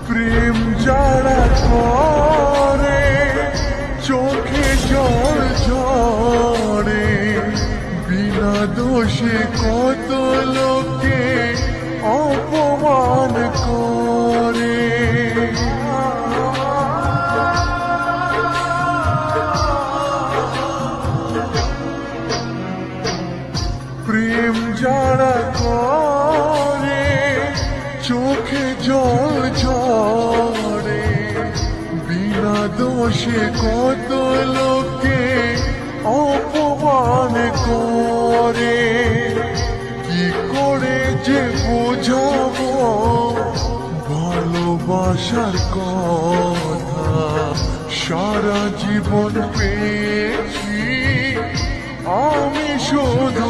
প্রেম যারা করে চোখে জল ঝরে, বিনা দোষে কত লোকে অপমান করে। প্রেম যারা করে চোখে জল ঝরে, বিনা দোষে কত লোকে অপমান করে। কি করে যে বোঝাবো ভালোবাসার কথা, সারা জীবন পেয়েছি আমি শুধু